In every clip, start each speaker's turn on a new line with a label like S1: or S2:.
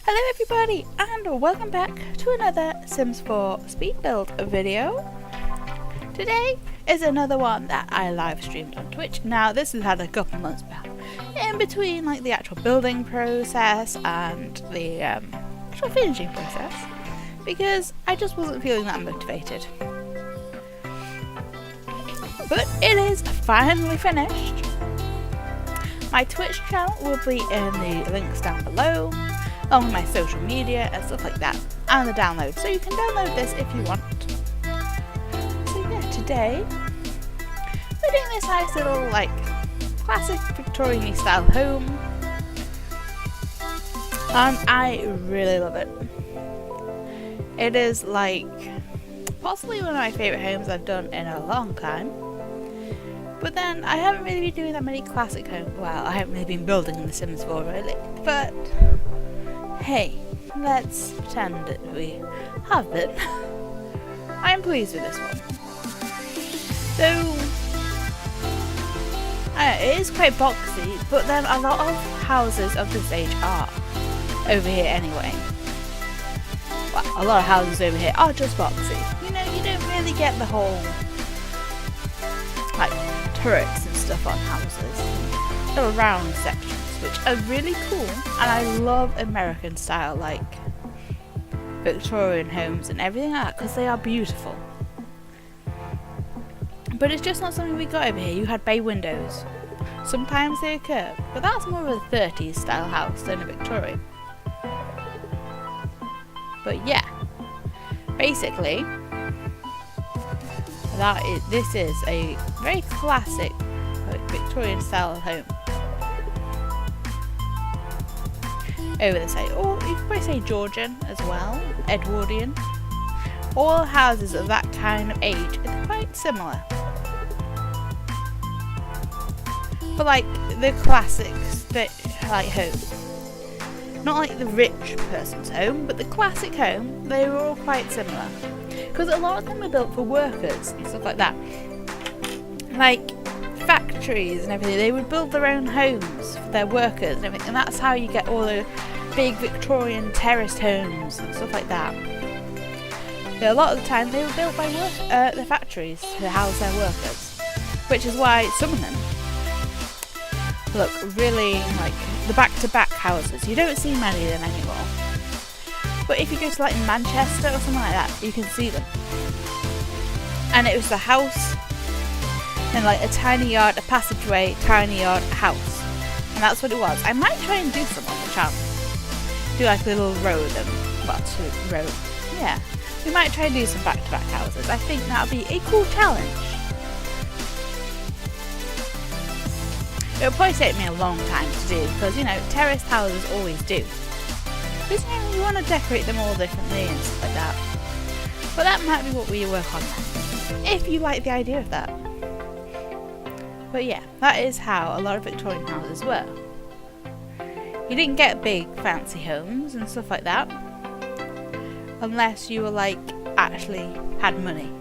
S1: Hello everybody and welcome back to another Sims 4 speed build video. Today is another one that I live streamed on Twitch. Now this has had a couple months back in between like the actual building process and the actual finishing process because I just wasn't feeling that motivated. But it is finally finished. My Twitch channel will be in the links down below, along with my social media and stuff like that, and the download, so you can download this if you want. So yeah, today we're doing this nice little like classic Victorian style home, and I really love it. It is like possibly one of my favourite homes I've done in a long time. But then, I haven't really been doing that many classic homes. Well, I haven't really been building in The Sims 4 really. But, hey, let's pretend that we have been. I am pleased with this one. So, it is quite boxy, but then a lot of houses of this age are over here anyway. Well, a lot of houses over here are just boxy. You know, you don't really get the whole, like, turrets and stuff on houses, little round sections, which are really cool, and I love American style like Victorian homes and everything like that because they are beautiful. But it's just not something we got over here. You had bay windows, sometimes they occur, but that's more of a 30s style house than a Victorian. But yeah, basically this is a very classic Victorian style home. Over the side, or you could probably say Georgian as well, Edwardian. All houses of that kind of age are quite similar. But like the classics that like home. Not like the rich person's home, but the classic home, they were all quite similar. Because a lot of them are built for workers and stuff like that. Like factories and everything, they would build their own homes for their workers and everything, and that's how you get all the big Victorian terraced homes and stuff like that. So a lot of the time they were built by the factories to house their workers, which is why some of them look really like the back-to-back houses. You don't see many of them anymore. But if you go to like Manchester or something like that, you can see them. And it was the house, and like a tiny yard, a passageway, tiny yard, a house. And that's what it was. I might try and do some on the channel. Do like a little row of them. Yeah. We might try and do some back-to-back houses. I think that would be a cool challenge. It'll probably take me a long time to do because, you know, terraced houses always do. Because you want to decorate them all differently and stuff like that. But that might be what we work on then, if you like the idea of that. But yeah, that is how a lot of Victorian houses were. You didn't get big fancy homes and stuff like that unless you were like actually had money.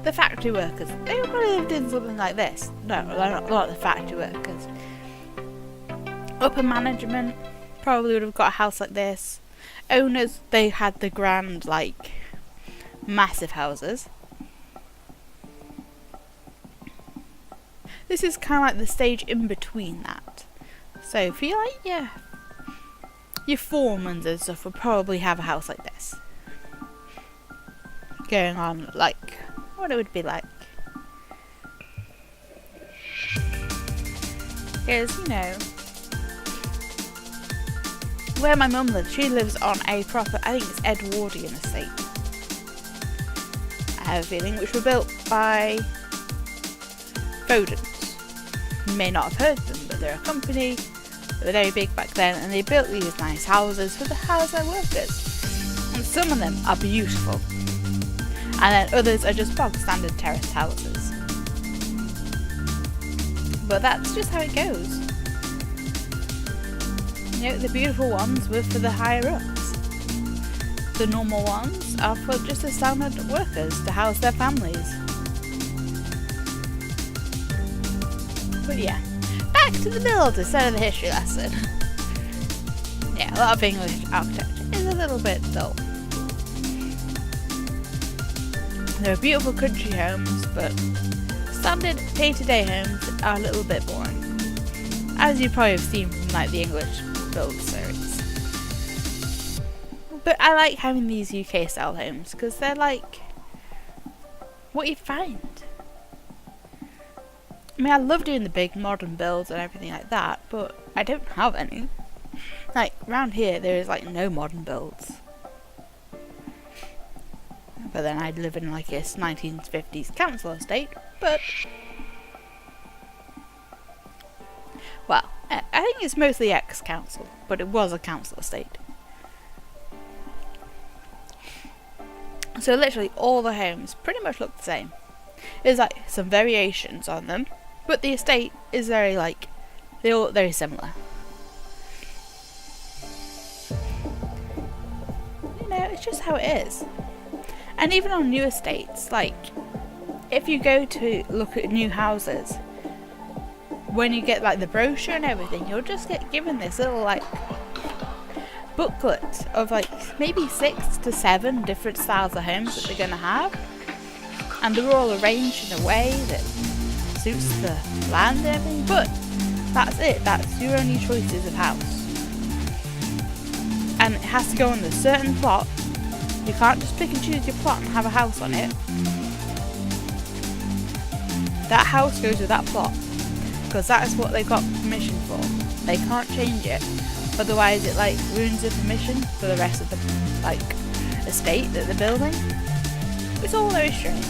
S1: The factory workers, they probably lived in something like this. No, not the factory workers. Upper management probably would have got a house like this. Owners, they had the grand, like, massive houses. This is kind of like the stage in between that. So for you, like, yeah, your foremans and stuff would probably have a house like this. Going on, like, what it would be like. Because, you know, where my mum lives, she lives on a proper, I think it's Edwardian estate, I have a feeling, which were built by Fodens. You may not have heard of them, but they're a company, they were very big back then, and they built these nice houses for the house their workers. And some of them are beautiful, and then others are just bog standard terraced houses. But that's just how it goes. You know, the beautiful ones were for the higher ups. The normal ones are for just the standard workers to house their families. But yeah, back to the build instead of the history lesson. yeah, a lot of English architecture is a little bit dull. There are beautiful country homes, but standard day-to-day homes are a little bit boring, as you probably have seen from like the English build series. But I like having these UK style homes because they're like what you find. I mean, I love doing the big modern builds and everything like that, but I don't have any. Like around here there is like no modern builds. But then I live in like a 1950s council estate, but well, I think it's mostly ex-council, but it was a council estate. So literally all the homes pretty much look the same. There's like some variations on them, but the estate is very like, they all look very similar. You know, it's just how it is. And even on new estates, like if you go to look at new houses, when you get like the brochure and everything, you'll just get given this little like booklet of like maybe 6 to 7 different styles of homes that they're going to have, and they're all arranged in a way that suits the land and everything, but that's it, that's your only choices of house. And it has to go on a certain plot. You can't just pick and choose your plot and have a house on it. That house goes with that plot, because that is what they got permission for. They can't change it, otherwise it like ruins the permission for the rest of the like estate that they're building. It's all very strange.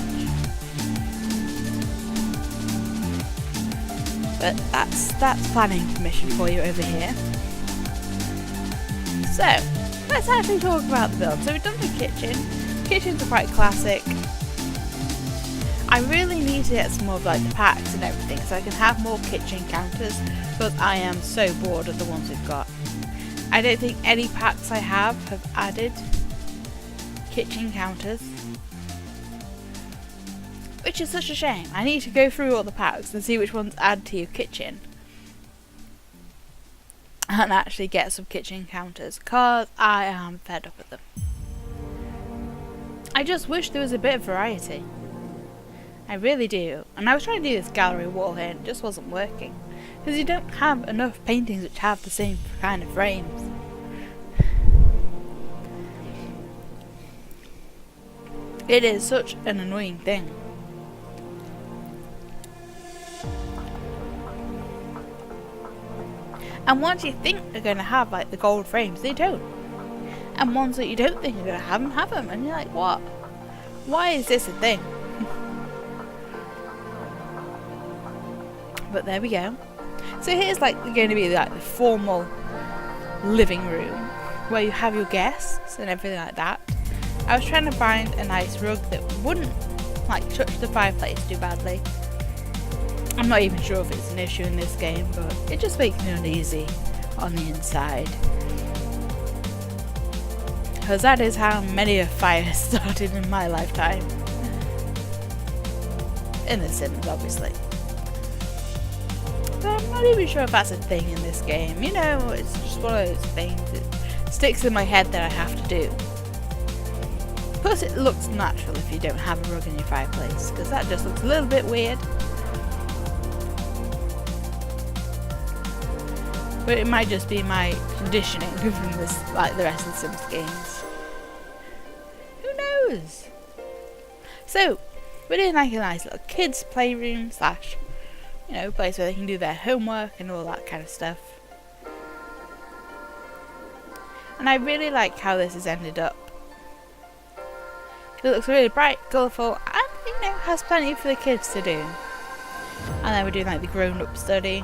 S1: But that's planning permission for you over here. So let's actually talk about the build. So we've done the kitchen. Kitchens are quite classic. I really need to get some more of like the packs and everything so I can have more kitchen counters, but I am so bored of the ones we've got. I don't think any packs I have added kitchen counters, which is such a shame. I need to go through all the packs and see which ones add to your kitchen and actually get some kitchen counters, because I am fed up with them. I just wish there was a bit of variety. I really do. And I was trying to do this gallery wall here and it just wasn't working, because you don't have enough paintings which have the same kind of frames. It is such an annoying thing. And ones you think are going to have like the gold frames, they don't. And ones that you don't think are going to have them. And you're like, what? Why is this a thing? But there we go. So here's like going to be like the formal living room where you have your guests and everything like that. I was trying to find a nice rug that wouldn't like touch the fireplace too badly. I'm not even sure if it's an issue in this game, but it just makes me uneasy on the inside, because that is how many a fire started in my lifetime. In The Sims, obviously. But I'm not even sure if that's a thing in this game. You know, it's just one of those things that sticks in my head that I have to do. Plus it looks natural if you don't have a rug in your fireplace, because that just looks a little bit weird. But it might just be my conditioning from this, like the rest of the Sims games. Who knows? So, we're doing like a nice little kids' playroom slash, you know, place where they can do their homework and all that kind of stuff. And I really like how this has ended up. It looks really bright, colourful, and, you know, has plenty for the kids to do. And then we're doing like the grown-up study.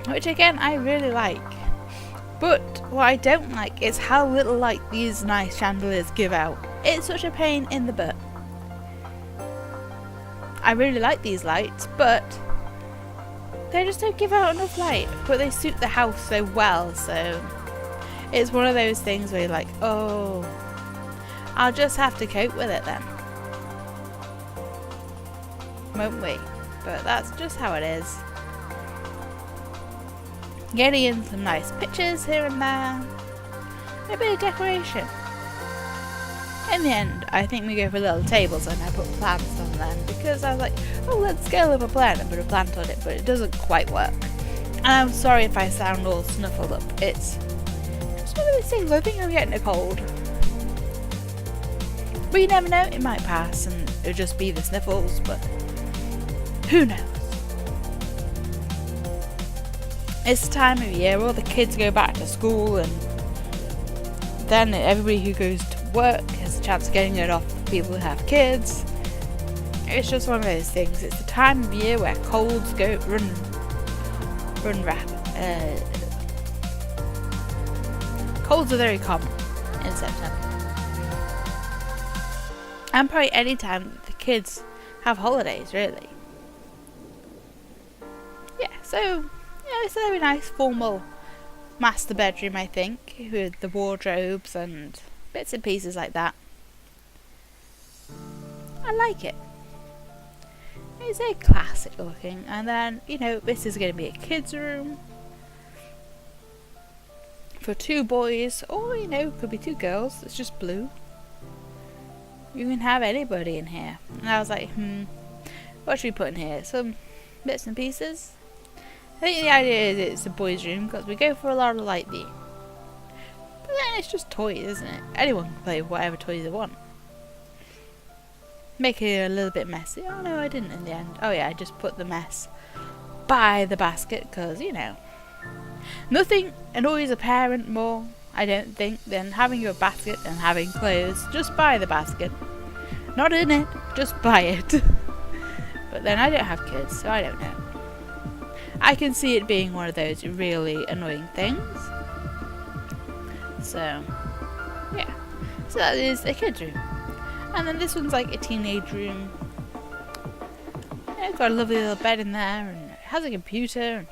S1: Which again, I really like. But what I don't like is how little light these nice chandeliers give out. It's such a pain in the butt. I really like these lights, but they just don't give out enough light. But they suit the house so well, so it's one of those things where you're like, oh, I'll just have to cope with it then. Won't we? But that's just how it is. Getting in some nice pictures here and there. A bit of decoration. In the end, I think we go for little tables and I put plants on them because I was like, oh, let's scale up a plant and put a plant on it, but it doesn't quite work. And I'm sorry if I sound all snuffled up. It's one of those things, I think I'm getting a cold. But you never know, it might pass and it'll just be the sniffles, but who knows? It's the time of year, all the kids go back to school and then everybody who goes to work has a chance of getting it off people who have kids. It's just one of those things. It's the time of year where colds run rapid. Colds are very common in September. And probably any time the kids have holidays, really. Yeah, so it's a very nice formal master bedroom, I think, with the wardrobes and bits and pieces like that. I like it. It's very classic looking, and then, this is going to be a kids' room for 2 boys, or, could be 2 girls. It's just blue. You can have anybody in here. And I was like, what should we put in here? Some bits and pieces? I think the idea is it's a boys' room because we go for a lot of but then it's just toys, isn't it? Anyone can play whatever toys they want. Make it a little bit messy. Oh no, I didn't in the end. Oh yeah, I just put the mess by the basket because, nothing annoys a parent more, I don't think, than having your basket and having clothes just by the basket. Not in it, just by it. But then I don't have kids, so I don't know. I can see it being one of those really annoying things. So, yeah. So that is a kid's room. And then this one's like a teenage room. Got a lovely little bed in there, and it has a computer, and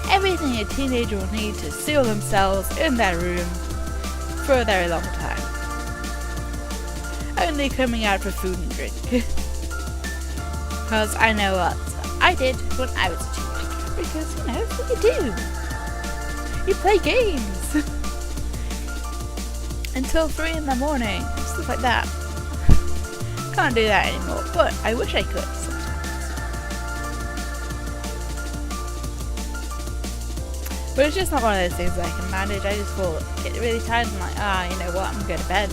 S1: everything a teenager will need to seal themselves in their room for a very long time. Only coming out for food and drink. Because I know what I did when I was a teenager. Because, that's what you do. You play games. Until 3 in the morning. Stuff like that. Can't do that anymore. But I wish I could sometimes. But it's just not one of those things that I can manage. I just get really tired and you know what, I'm going to bed.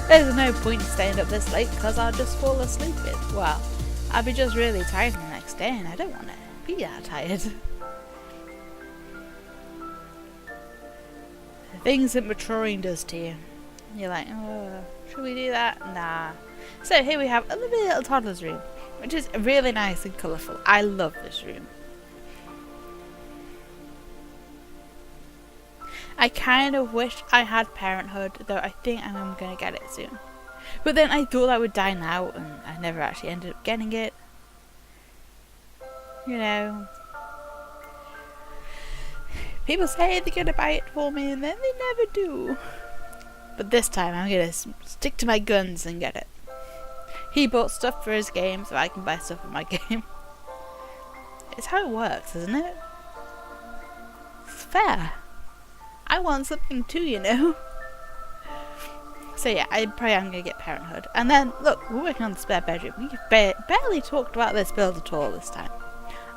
S1: There's no point staying up this late because I'll just fall asleep. Well, I'll be just really tired the next day and I don't want to be that tired. The things that maturing does to you. You're like, oh, should we do that? Nah. So here we have a little toddler's room, which is really nice and colourful. I love this room. I kind of wish I had Parenthood, though I think I'm going to get it soon. But then I thought I would die now, and I never actually ended up getting it. People say they're going to buy it for me, and then they never do. But this time I'm going to stick to my guns and get it. He bought stuff for his game, so I can buy stuff for my game. It's how it works, isn't it? It's fair. I want something too, So yeah, I probably am going to get Parenthood. And then, look, we're working on the spare bedroom. We've barely talked about this build at all this time.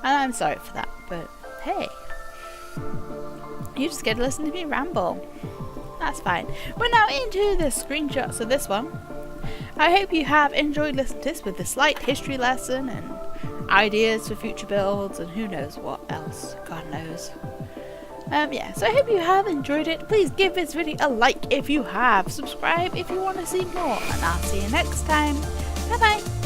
S1: And I'm sorry for that, but hey. You just get to listen to me ramble. That's fine. We're now into the screenshots of this one. I hope you have enjoyed listening to this with a slight history lesson and ideas for future builds and who knows what else. God knows. So I hope you have enjoyed it. Please give this video a like if you have. Subscribe if you want to see more. And I'll see you next time. Bye bye.